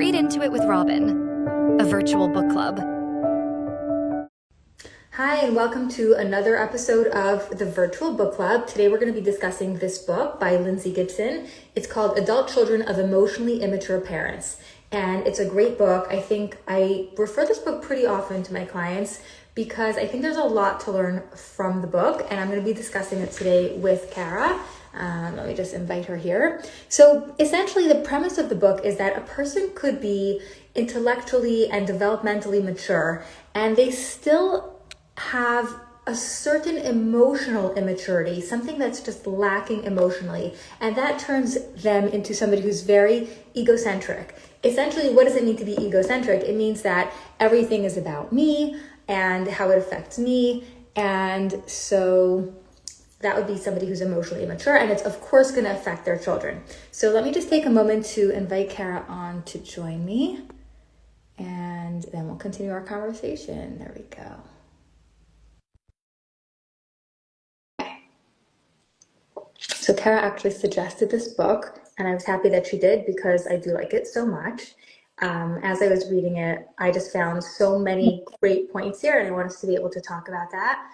Read Into It with Robin, a virtual book club. Hi, and welcome to another episode of the Virtual Book Club. Today we're going to be discussing this book by Lindsay Gibson. It's called Adult Children of Emotionally Immature Parents. And it's a great book. I think I refer this book pretty often to my clients because I think there's a lot to learn from the book. And I'm going to be discussing it today with Cara. Let me just invite her here. So essentially the premise of the book is that a person could be intellectually and developmentally mature and they still have a certain emotional immaturity, something that's just lacking emotionally, and that turns them into somebody who's very egocentric. Essentially, what does it mean to be egocentric? It means that everything is about me and how it affects me, and so that would be somebody who's emotionally immature, and it's of course going to affect their children. So let me just take a moment to invite Cara on to join me, and then we'll continue our conversation. There we go. So Cara actually suggested this book, and I was happy that she did because I do like it so much. As I was reading it, I just found so many great points here, and I want us to be able to talk about that.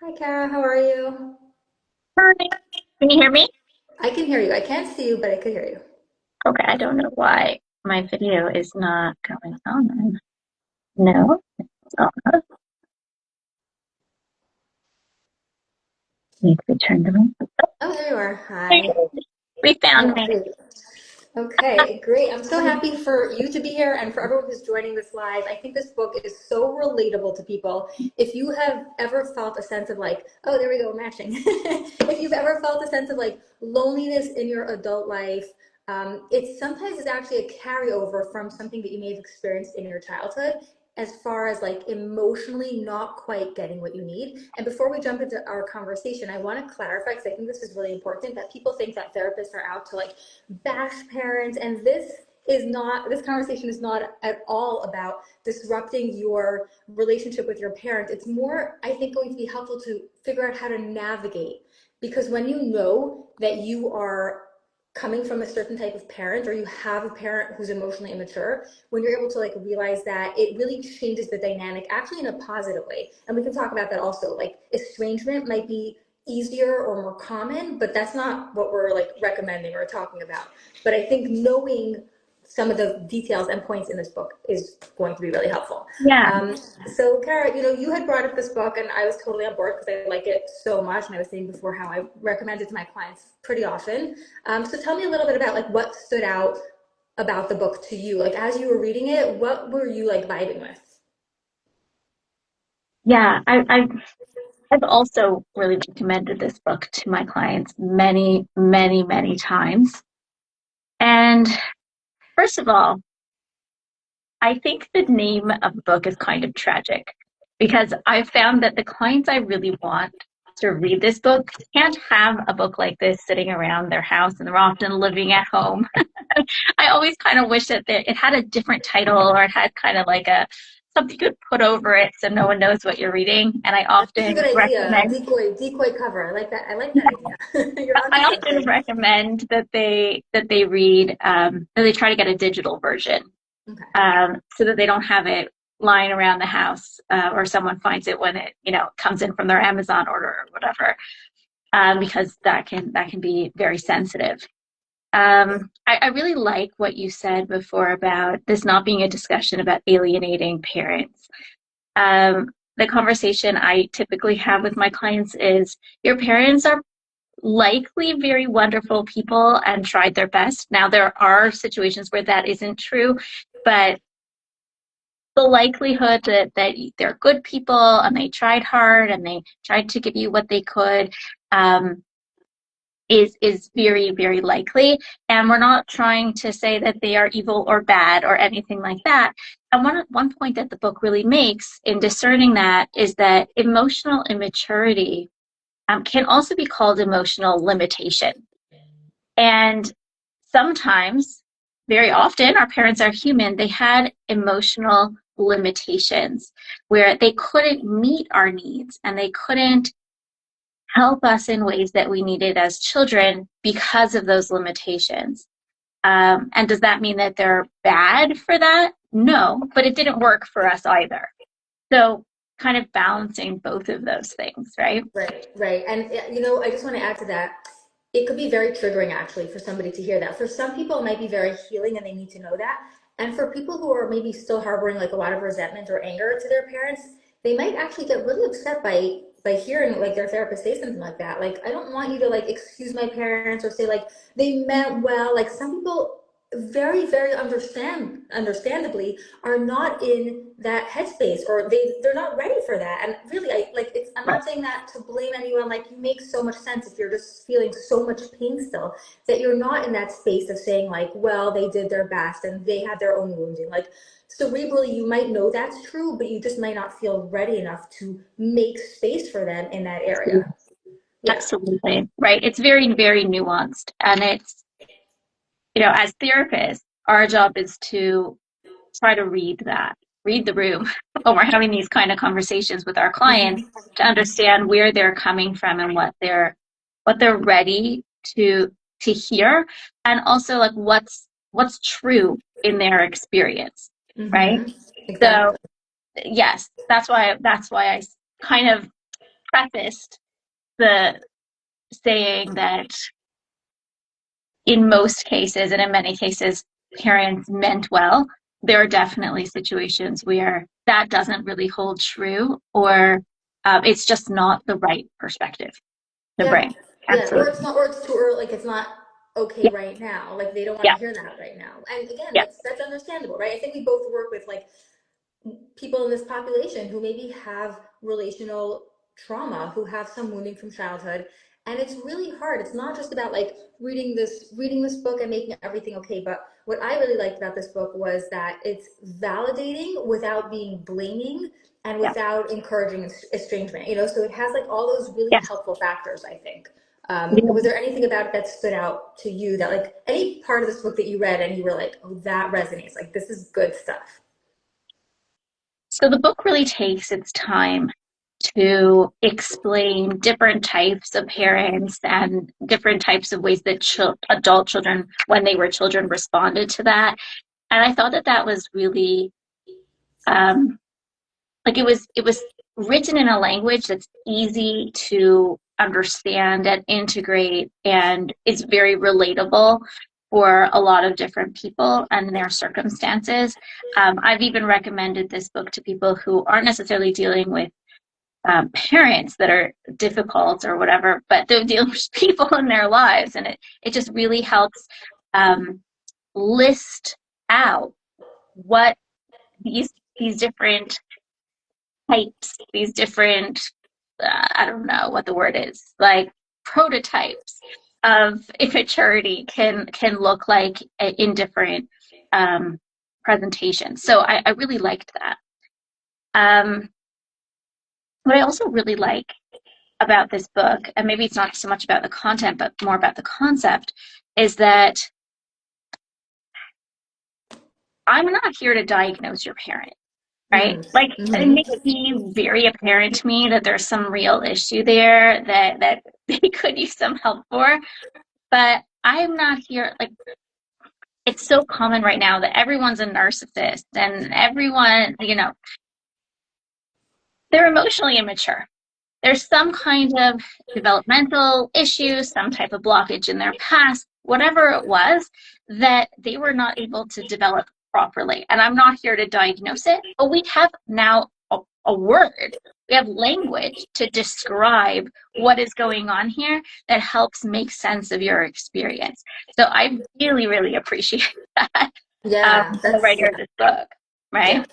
Hi, Cara. How are you? Hi. Can you hear me? I can hear you. I can't see you, but I could hear you. Okay, I don't know why my video is not going on. No, it's on. Need to be turned on. Oh, there you are. Hi. We found me. Okay. Okay, great. I'm so happy for you to be here and for everyone who's joining this live. I think this book is so relatable to people. If you have ever felt a sense of like, oh, there we go, matching. If you've ever felt a sense of like loneliness in your adult life, it's sometimes it's actually a carryover from something that you may have experienced in your childhood, as far as like emotionally not quite getting what you need. And before we jump into our conversation, I want to clarify, because I think this is really important, that people think that therapists are out to like bash parents, and this conversation is not at all about disrupting your relationship with your parent. It's more, I think, going to be helpful to figure out how to navigate, because when you know that you are coming from a certain type of parent, or you have a parent who's emotionally immature, when you're able to like realize that, it really changes the dynamic, actually in a positive way. And we can talk about that also. Like estrangement might be easier or more common, but that's not what we're like recommending or talking about. But I think knowing some of the details and points in this book is going to be really helpful. Yeah. So Cara, you had brought up this book and I was totally on board because I like it so much. And I was saying before how I recommend it to my clients pretty often. So tell me a little bit about like what stood out about the book to you. Like as you were reading it, what were you like vibing with? Yeah, I've also really recommended this book to my clients many, many, many times. And first of all, I think the name of the book is kind of tragic because I found that the clients I really want to read this book can't have a book like this sitting around their house, and they're often living at home. I always kind of wish that it had a different title, or it had kind of like something you could put over it so no one knows what you're reading. And I That's a often good idea. recommend Decoy cover. I like that. I like that idea. You're I onto often something. recommend that they read that they try to get a digital version, Okay. so that they don't have it lying around the house, or someone finds it when it comes in from their Amazon order or whatever, because that can be very sensitive. I really like what you said before about this not being a discussion about alienating parents. The conversation I typically have with my clients is, your parents are likely very wonderful people and tried their best. Now, there are situations where that isn't true, but the likelihood that they're good people and they tried hard and they tried to give you what they could, is very, very likely. And we're not trying to say that they are evil or bad or anything like that. And one point that the book really makes in discerning that is that emotional immaturity can also be called emotional limitation. And sometimes, very often, our parents are human. They had emotional limitations where they couldn't meet our needs and they couldn't help us in ways that we needed as children because of those limitations. And does that mean that they're bad for that? No, but it didn't work for us either. So kind of balancing both of those things, right? Right, right. And I just want to add to that. It could be very triggering actually for somebody to hear that. For some people, it might be very healing and they need to know that. And for people who are maybe still harboring like a lot of resentment or anger to their parents, they might actually get really upset by hearing like their therapist say something like that. Like, I don't want you to like excuse my parents or say like they meant well. Like some people very, very understandably are not in that headspace or they're not ready for that. And really, I'm Right. not saying that to blame anyone. Like, you make so much sense if you're just feeling so much pain still, that you're not in that space of saying like, well, they did their best and they had their own wounding. Like, cerebrally, you might know that's true, but you just might not feel ready enough to make space for them in that area. Yeah. Absolutely. Right. It's very, very nuanced. And it's, as therapists, our job is to try to read the room when we're having these kind of conversations with our clients, Mhm. to understand where they're coming from and what they're ready to hear, and also like what's true in their experience, right? So Exactly. yes, that's why I kind of prefaced the saying that in most cases, and in many cases, parents meant well. There are definitely situations where that doesn't really hold true, or it's just not the right perspective to Yeah. bring. Yeah. Or it's Absolutely. not, or it's too early. Like, it's not okay Yeah. right now. Like, they don't want Yeah. to hear that right now. And again, Yeah. that's understandable, right? I think we both work with like people in this population who maybe have relational trauma, who have some wounding from childhood. And it's really hard. It's not just about like reading this book and making everything okay. But what I really liked about this book was that it's validating without being blaming and Yeah. without encouraging estrangement. So it has like all those really Yes. helpful factors, I think. Yeah. Was there anything about it that stood out to you, that like any part of this book that you read and you were like, oh, that resonates, like this is good stuff? So the book really takes its time to explain different types of parents and different types of ways that adult children, when they were children, responded to that. And I thought that that was really um, like it was written in a language that's easy to understand and integrate, and it's very relatable for a lot of different people and their circumstances. I've even recommended this book to people who aren't necessarily dealing with parents that are difficult or whatever, but they're dealing with people in their lives, and it just really helps um, list out what these different types, these different, I don't know what the word is, like prototypes of immaturity can look like in different um, presentations. So I really liked that. Um, what I also really like about this book, and maybe it's not so much about the content, but more about the concept, is that I'm not here to diagnose your parent, right? Like, it may Mm-hmm. be very apparent to me that there's some real issue there that they could use some help for, but I'm not here. Like, it's so common right now that everyone's a narcissist and everyone, they're emotionally immature. There's some kind of developmental issue, some type of blockage in their past, whatever it was, that they were not able to develop properly. And I'm not here to diagnose it, but we have now a word. We have language to describe what is going on here that helps make sense of your experience. So I really, really appreciate that Yeah, from the writer of this book, yeah, right?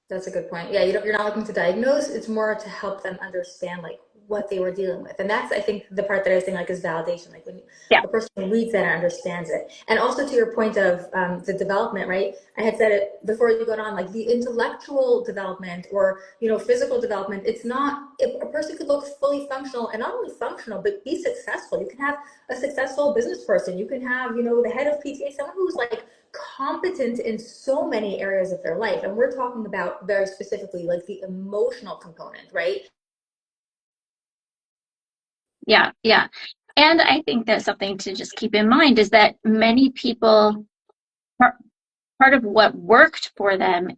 that's a good point. Yeah, you're not looking to diagnose. It's more to help them understand like what they were dealing with, and that's, I think, the part that I was saying like is validation. Like when Yeah, a person reads that and understands it, and also to your point of the development, right? I had said it before you got on, like the intellectual development or physical development. It's not, if a person could look fully functional, and not only functional but be successful. You can have a successful business person. You can have the head of PTA, someone who's like competent in so many areas of their life. And we're talking about very specifically like the emotional component, right? yeah, yeah. And I think that's something to just keep in mind is that many people, part of what worked for them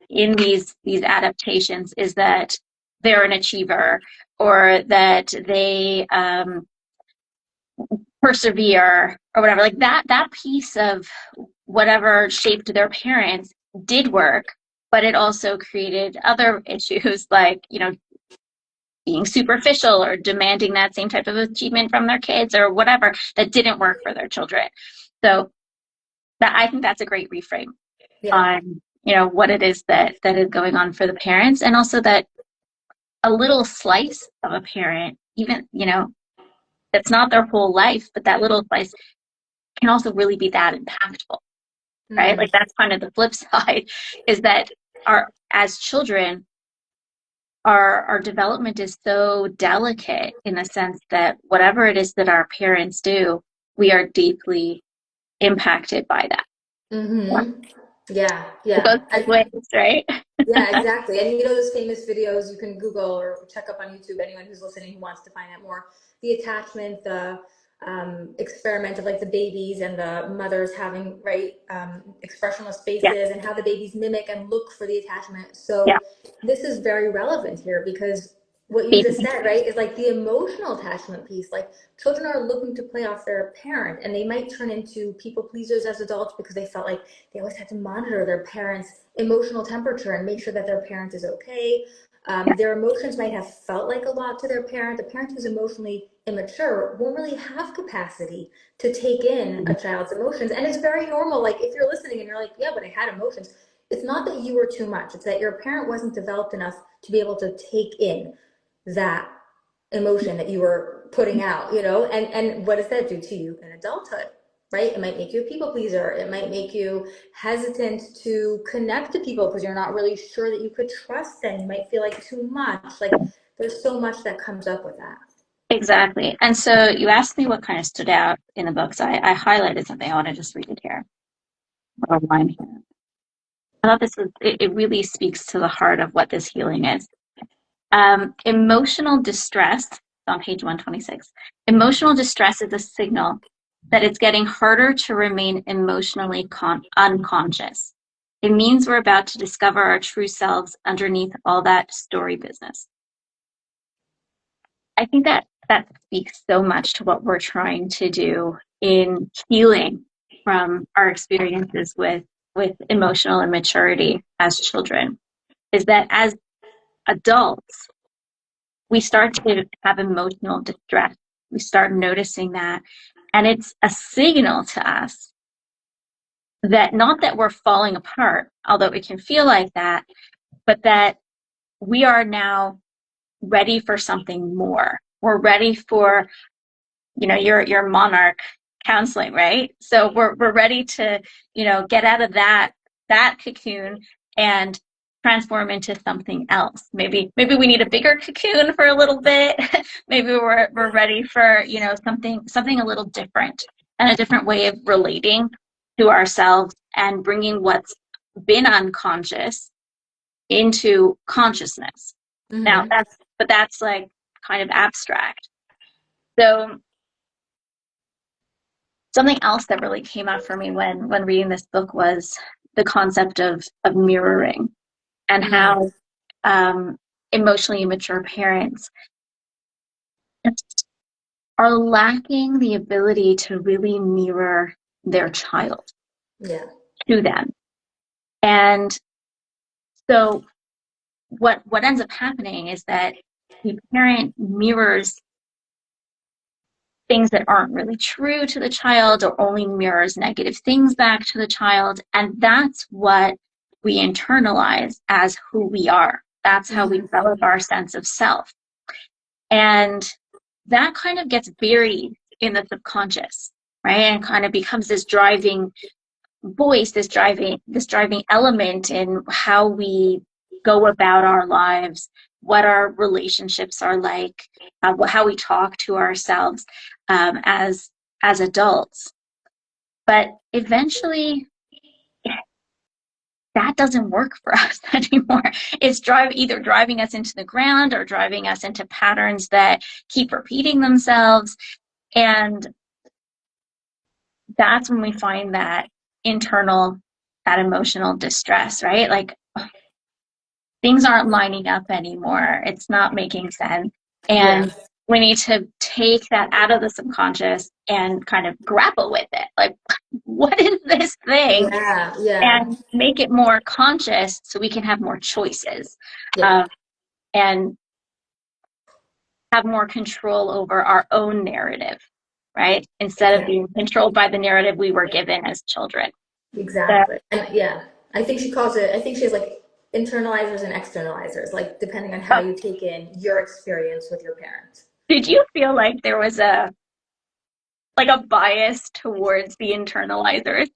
in these adaptations is that they're an achiever, or that they persevere, or whatever. Like that piece of whatever shaped their parents did work, but it also created other issues like, being superficial or demanding that same type of achievement from their kids or whatever that didn't work for their children. So that, I think that's a great reframe on, what it is that is going on for the parents, and also that a little slice of a parent, even, that's not their whole life, but that little slice can also really be that impactful, right? Like that's kind of the flip side, is that as children, our development is so delicate in the sense that whatever it is that our parents do, we are deeply impacted by that. Yeah. It goes both ways, right? Yeah, exactly. And those famous videos you can Google or check up on YouTube, anyone who's listening who wants to find out more, the attachment, the experiment of like the babies and the mothers having expressionless faces, and how the babies mimic and look for the attachment. So this is very relevant here, because what you just said, right, is like the emotional attachment piece. Like children are looking to play off their parent, and they might turn into people pleasers as adults because they felt like they always had to monitor their parents' emotional temperature and make sure that their parent is okay. Their emotions might have felt like a lot to their parent. The parent who's emotionally immature won't really have capacity to take in a child's emotions. And it's very normal. Like if you're listening and you're like, yeah, but I had emotions. It's not that you were too much. It's that your parent wasn't developed enough to be able to take in that emotion that you were putting out, and what does that do to you in adulthood? Right? It might make you a people pleaser. It might make you hesitant to connect to people because you're not really sure that you could trust them. You might feel like too much. Like there's so much that comes up with that. Exactly. And so you asked me what kind of stood out in the books. I highlighted something. I want to just read it here. A line here. I thought it really speaks to the heart of what this healing is. Emotional distress, on page 126. Emotional distress is a signal that it's getting harder to remain emotionally unconscious. It means we're about to discover our true selves underneath all that story business. I think that speaks so much to what we're trying to do in healing from our experiences with emotional immaturity as children, is that as adults, we start to have emotional distress. We start noticing that. And it's a signal to us that not that we're falling apart, although it can feel like that, but that we are now ready for something more. We're ready for, your monarch counseling, right? So we're ready to, get out of that cocoon and transform into something else. Maybe we need a bigger cocoon for a little bit. Maybe we're ready for, something a little different, and a different way of relating to ourselves and bringing what's been unconscious into consciousness. Now that's like kind of abstract. So something else that really came up for me when reading this book was the concept of mirroring, and how emotionally immature parents are lacking the ability to really mirror their child to them. And so what ends up happening is that the parent mirrors things that aren't really true to the child, or only mirrors negative things back to the child. And that's what we internalize as who we are. That's how we develop our sense of self. And that kind of gets buried in the subconscious, right? And kind of becomes this driving voice, this driving element in how we go about our lives, what our relationships are like, how we talk to ourselves as adults. But eventually, that doesn't work for us anymore. It's either driving us into the ground or driving us into patterns that keep repeating themselves. And that's when we find that emotional distress, right? Like things aren't lining up anymore. It's not making sense. And we need to take that out of the subconscious and kind of grapple with it. Like, what is this thing? And make it more conscious so we can have more choices and have more control over our own narrative, right? Instead of being controlled by the narrative we were given as children. Exactly. And I think she calls it, I think she has like internalizers and externalizers, like depending on how you take in your experience with your parents. Did you feel like there was a bias towards the internalizers?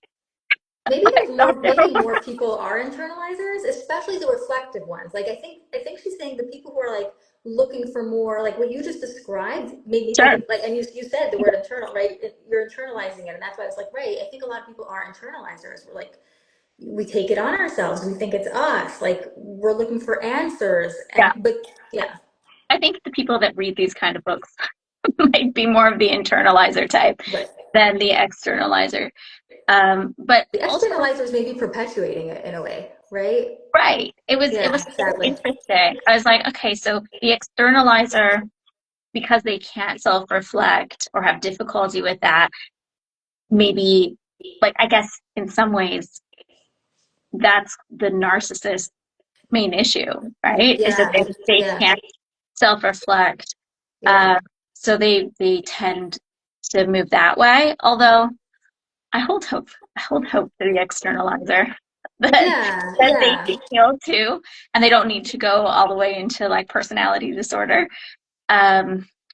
Maybe maybe more people are internalizers, especially the reflective ones. Like I think she's saying the people who are like looking for more, like what you just described made me think of, like, and you said the word internal, right? You're internalizing it, and that's why I was like, right. I think a lot of people are internalizers. We're like, we take it on ourselves. We think it's us. Like we're looking for answers. But I think the people that read these kind of books might be more of the internalizer type than the externalizer. But the externalizers may be perpetuating it in a way, right? Right. It was interesting. I was like, okay, so the externalizer, because they can't self-reflect or have difficulty with that, maybe, like, I guess in some ways that's the narcissist's main issue, right? Is that they can't self-reflect. So they tend to move that way. Although I hold hope for the externalizer that they can heal too, and they don't need to go all the way into like personality disorder. I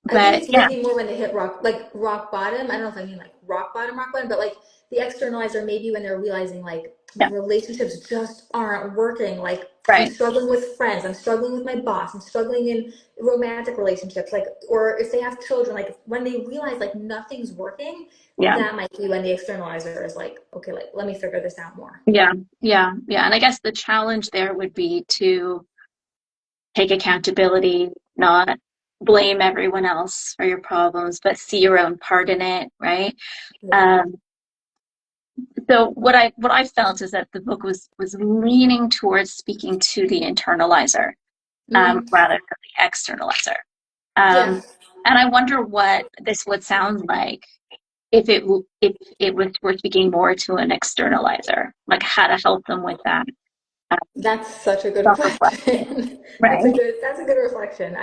think it's maybe more when they hit rock bottom. I don't know if I mean like rock bottom, but like the externalizer maybe when they're realizing like relationships just aren't working. Like I'm struggling with friends, I'm struggling with my boss, I'm struggling in romantic relationships, like, or if they have children, like when they realize like nothing's working, that might be when the externalizer is like, okay, like let me figure this out more. And I guess the challenge there would be to take accountability, not blame everyone else for your problems, but see your own part in it, right? So what I felt is that the book was leaning towards speaking to the internalizer rather than the externalizer. And I wonder what this would sound like if it were speaking more to an externalizer, like how to help them with that. That's such a good reflection. Right. That's a good reflection.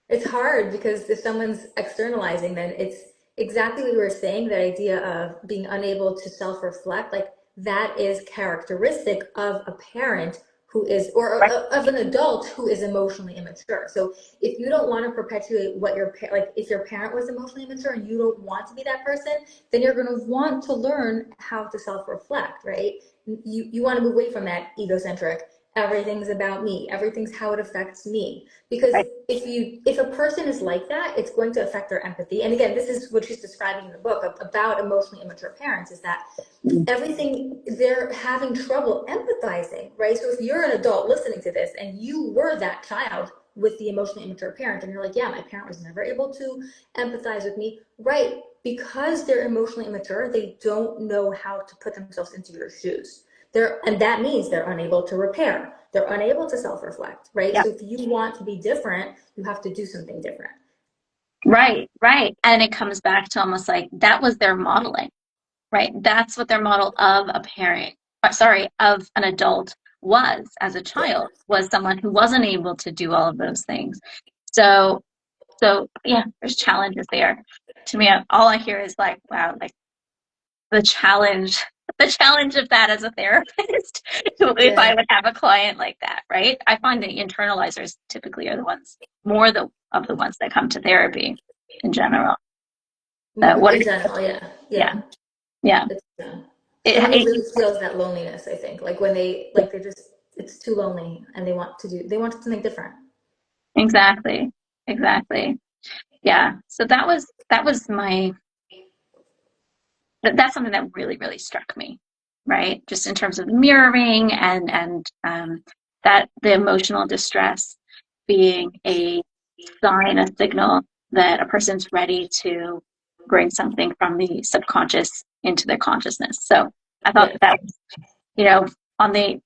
It's hard because if someone's externalizing, then it's exactly what you were saying, that idea of being unable to self-reflect, like that is characteristic of a parent who is, or of an adult who is emotionally immature. So if you don't want to perpetuate what like if your parent was emotionally immature and you don't want to be that person, then you're going to want to learn how to self-reflect, right? You want to move away from that egocentric, everything's about me, everything's how it affects me, because if a person is like that, it's going to affect their empathy. And again, this is what she's describing in the book about emotionally immature parents, is that everything, they're having trouble empathizing, right? So if you're an adult listening to this and you were that child with the emotionally immature parent and you're like, yeah, my parent was never able to empathize with me, right? Because they're emotionally immature, they don't know how to put themselves into your shoes. And that means they're unable to repair. They're unable to self-reflect, right? So if you want to be different, you have to do something different. Right. And it comes back to almost like that was their modeling, right? That's what their model of a parent, of an adult was as a child, was someone who wasn't able to do all of those things. So there's challenges there. To me, all I hear is like, wow, like the challenge of that as a therapist, if I would have a client like that, right? I find the internalizers typically are the ones, of the ones that come to therapy in general. In general, yeah. Someone who really feels that loneliness, I think, like when they're just, it's too lonely and they want something different. Exactly. Yeah. So that's something that really, really struck me, right? Just in terms of mirroring and that the emotional distress being a sign, a signal that a person's ready to bring something from the subconscious into their consciousness. So I thought that was, on the,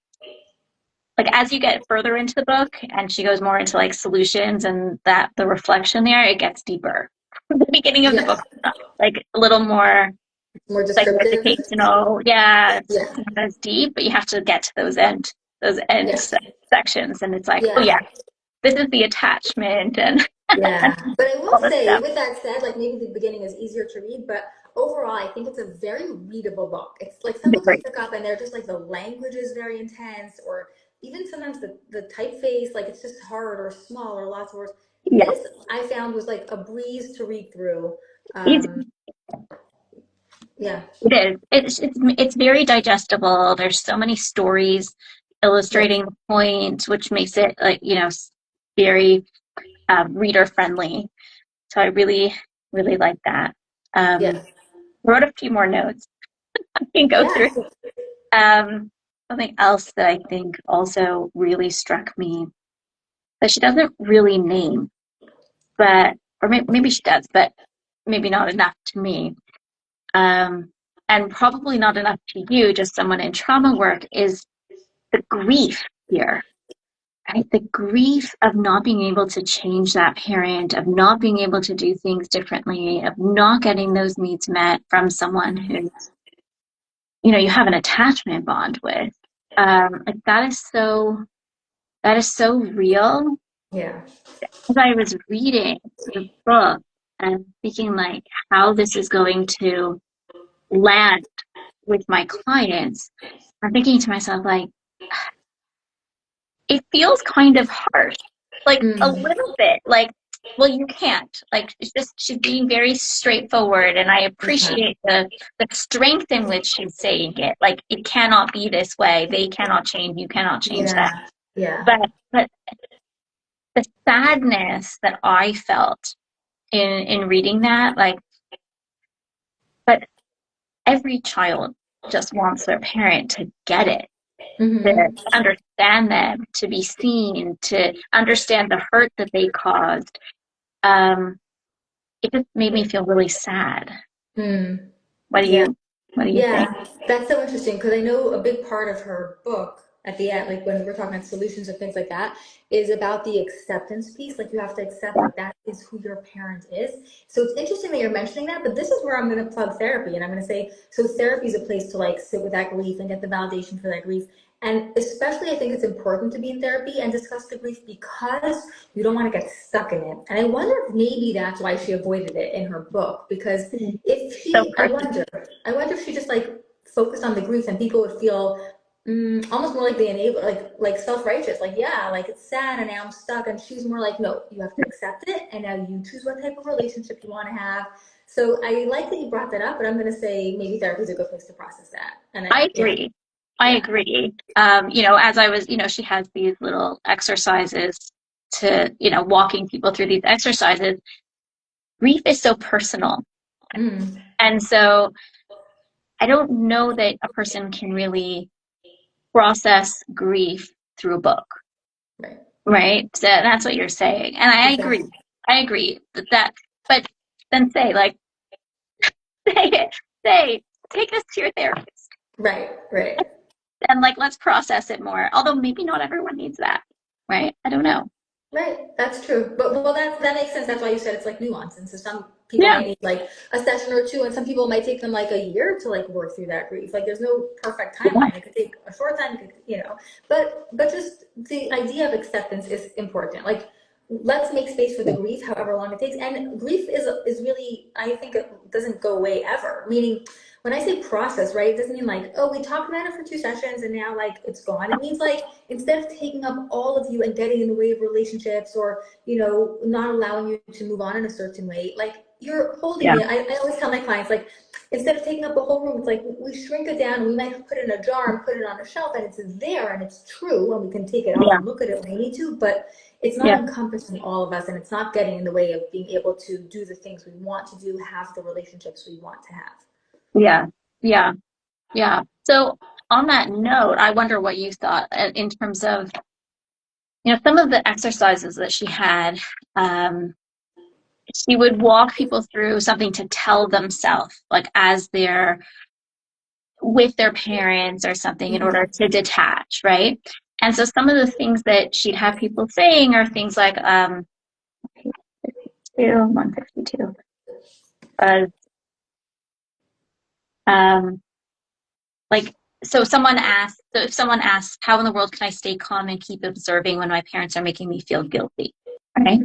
like, as you get further into the book and she goes more into like solutions and that the reflection there, it gets deeper. The beginning of the book, like a little more like descriptive. educational. Yeah, it's not as deep, but you have to get to those end sections, and it's like, oh yeah, this is the attachment and yeah. But I will all this say, stuff. with that said, like maybe the beginning is easier to read, but overall, I think it's a very readable book. It's like some books I pick up and they're just like the language is very intense, or even sometimes the typeface, like it's just hard or small or lots of words. Yeah, This I found was like a breeze to read through. easy. Yeah. It is. It's very digestible. There's so many stories illustrating the point, which makes it like, very reader friendly. So I really, really like that. Wrote a few more notes I can go through. Something else that I think also really struck me that she doesn't really name, but, or maybe she does, but maybe not enough to me. And probably not enough to you, just someone in trauma work, is the grief here, right? The grief of not being able to change that parent, of not being able to do things differently, of not getting those needs met from someone who, you have an attachment bond with. Like that is so real. Yeah. As I was reading the book and thinking like how this is going to land with my clients, I'm thinking to myself, like, it feels kind of harsh, like a little bit, like, well, you can't, like, it's just, she's being very straightforward, and I appreciate the strength in which she's saying it, like, it cannot be this way, they cannot change, you cannot change that. But the sadness that I felt in reading that, like, but every child just wants their parent to get it, to understand them, to be seen, to understand the hurt that they caused. It just made me feel really sad. What do you think? That's so interesting because I know a big part of her book at the end, like when we're talking about solutions and things like that, is about the acceptance piece. Like you have to accept like that is who your parent is. So it's interesting that you're mentioning that, but this is where I'm going to plug therapy, and I'm going to say, so therapy is a place to like sit with that grief and get the validation for that grief. And especially, I think it's important to be in therapy and discuss the grief because you don't want to get stuck in it. And I wonder if maybe that's why she avoided it in her book, because if she, I wonder if she just like focused on the grief and people would feel almost more like the enable, like self-righteous, like, yeah, like it's sad and now I'm stuck. And she's more like, no, you have to accept it. And now you choose what type of relationship you want to have. So I like that you brought that up, but I'm going to say maybe therapy is a good place to process that. And I agree. I agree. As I was, she has these little exercises to, walking people through these exercises. Grief is so personal. And so I don't know that a person can really process grief through a book. Right? So that's what you're saying. And I agree. I agree that, but then say, like, take this to your therapist. Right. And like, let's process it more. Although maybe not everyone needs that, right? I don't know. Right, that's true. But well, that makes sense. That's why you said it's like nuance. And so some people might need like a session or two, and some people might take them like a year to like work through that grief. Like there's no perfect timeline. It could take a short time, but just the idea of acceptance is important. Like let's make space for the grief, however long it takes. And grief is really, I think it doesn't go away ever. Meaning, when I say process, right, it doesn't mean like, oh, we talked about it for 2 sessions and now like it's gone. It means like instead of taking up all of you and getting in the way of relationships or, not allowing you to move on in a certain way, like you're holding it. I always tell my clients, like, instead of taking up the whole room, it's like we shrink it down and we might put it in a jar and put it on a shelf and it's there and it's true and we can take it off and look at it when we need to, but it's not encompassing all of us and it's not getting in the way of being able to do the things we want to do, have the relationships we want to have. Yeah. So on that note, I wonder what you thought in terms of, some of the exercises that she had. she would walk people through something to tell themselves, like as they're with their parents or something, in order to detach, right? And so some of the things that she'd have people saying are things like 152 um like, so if someone asks, how in the world can I stay calm and keep observing when my parents are making me feel guilty, right?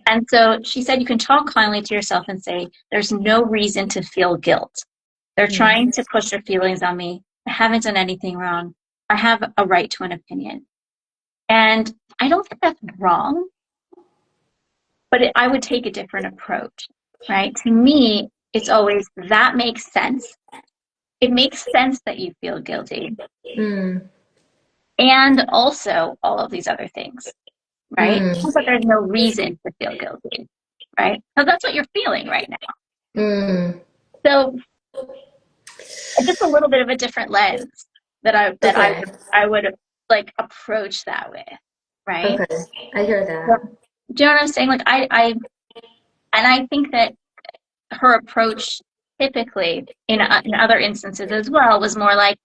And so she said, you can talk kindly to yourself and say, there's no reason to feel guilt. They're trying to push their feelings on me. I haven't done anything wrong. I have a right to an opinion. And I don't think that's wrong, but I would take a different approach, right? To me, it's always, that makes sense. It makes sense that you feel guilty. And also all of these other things, right? But there's no reason to feel guilty, right? So that's what you're feeling right now. So just a little bit of a different lens that I would like approach that with, right? Okay, I hear that. So, do you know what I'm saying? Like I think that her approach typically in other instances as well was more like,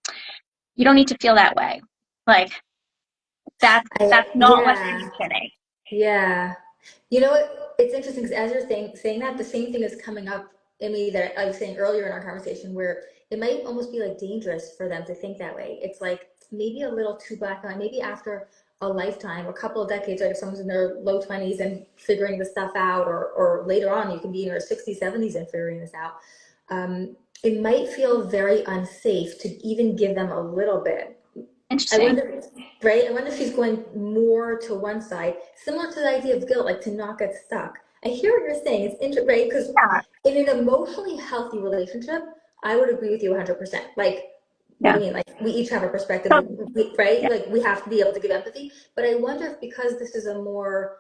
you don't need to feel that way. Like that's not what's happening. Yeah. You know what? It's interesting because as you're saying that, the same thing is coming up in me that I was saying earlier in our conversation, where it might almost be like dangerous for them to think that way. It's like maybe a little too black and white. Maybe after a lifetime, a couple of decades, like if someone's in their low 20s and figuring this stuff out, or later on, you can be in your 60s, 70s and figuring this out. It might feel very unsafe to even give them a little bit. I wonder, right? I wonder if she's going more to one side, similar to the idea of guilt, like to not get stuck. I hear what you're saying. It's interesting, right? Because in an emotionally healthy relationship, I would agree with you 100%. Like, what do you mean? Like, we each have a perspective, right? Yeah. Like, we have to be able to give empathy. But I wonder if because this is a more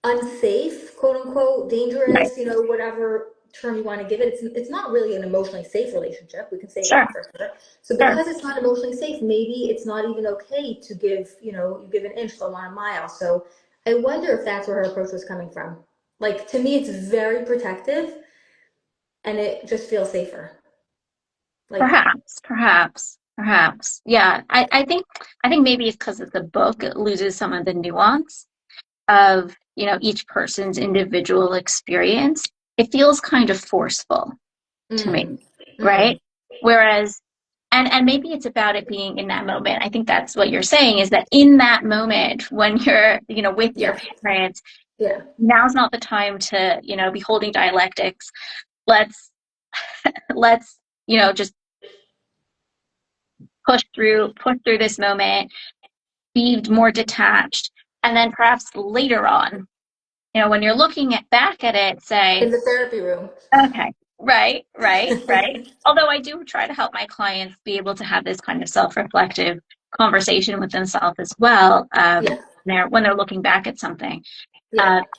unsafe, quote unquote, dangerous, whatever term you want to give it, it's not really an emotionally safe relationship. We can say that for sure. So because it's not emotionally safe, maybe it's not even okay to give, you give an inch, they'll want a mile. So I wonder if that's where her approach was coming from. Like, to me, it's very protective and it just feels safer. Like, Perhaps. Yeah. I think maybe it's because of the book, it loses some of the nuance of, each person's individual experience. It feels kind of forceful to me, right? Whereas, and maybe it's about it being in that moment. I think that's what you're saying, is that in that moment when you're, with your parents, now's not the time to, be holding dialectics. Let's, just push through this moment, be more detached. And then perhaps later on, when you're looking back at it, say, in the therapy room. Okay, right. Although I do try to help my clients be able to have this kind of self-reflective conversation with themselves as well, when they're looking back at something,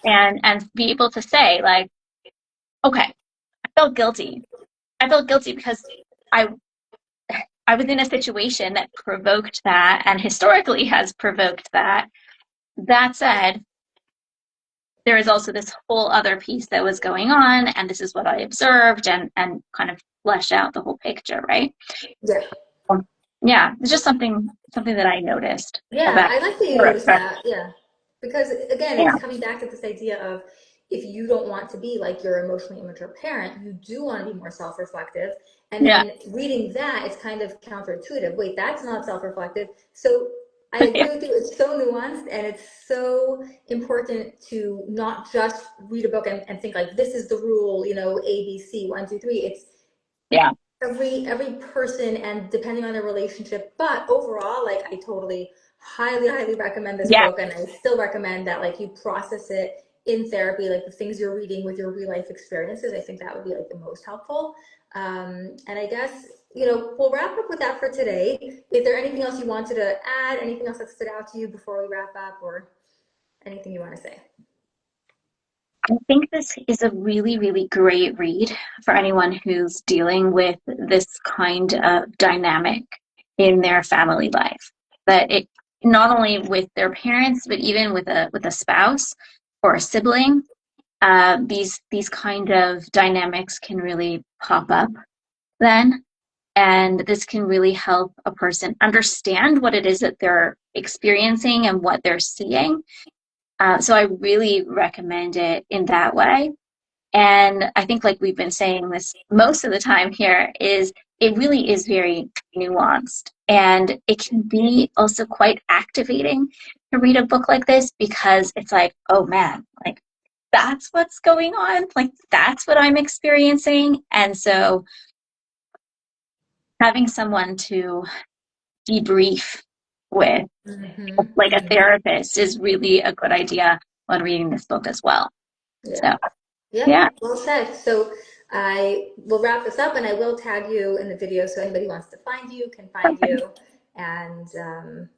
and be able to say, like, okay, I felt guilty because I was in a situation that provoked that, and historically has provoked that. That said, there is also this whole other piece that was going on, and this is what I observed, and kind of flesh out the whole picture, right? Yeah, it's just something that I noticed. I like that you noticed that. Because again, it's coming back to this idea of, if you don't want to be like your emotionally immature parent, you do want to be more self-reflective. And then reading that, it's kind of counterintuitive. Wait, that's not self-reflective. So I agree with you. It's so nuanced, and it's so important to not just read a book and think like, this is the rule, A, B, C, 1, 2, 3. It's every person, and depending on their relationship. But overall, like, I totally highly recommend this book, and I still recommend that, like, you process it in therapy, like the things you're reading with your real life experiences. I think that would be like the most helpful. And I guess, we'll wrap up with that for today. Is there anything else you wanted to add? Anything else that stood out to you before we wrap up, or anything you want to say? I think this is a really, really great read for anyone who's dealing with this kind of dynamic in their family life. That it, not only with their parents, but even with a spouse or a sibling, these kind of dynamics can really pop up then. And this can really help a person understand what it is that they're experiencing and what they're seeing. So I really recommend it in that way. And I think, like we've been saying this most of the time here, is it really is very nuanced. And it can be also quite activating to read a book like this, because it's like, oh man, like that's what's going on. Like that's what I'm experiencing. And so having someone to debrief with, like a therapist, is really a good idea when reading this book as well. Yeah. So, Yeah, well said. So I will wrap this up and I will tag you in the video so anybody who wants to find you can find perfect. you. And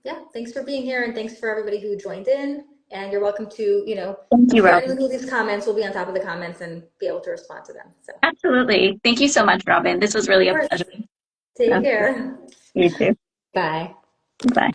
yeah, thanks for being here and thanks for everybody who joined in. And you're welcome to, Thank I'm you, sure Robin. anyone who leaves comments will be on top of the comments and be able to respond to them. So, Absolutely. Thank you so much, Robin. This was really of a course, pleasure. take Okay. care. You too. Bye. Bye.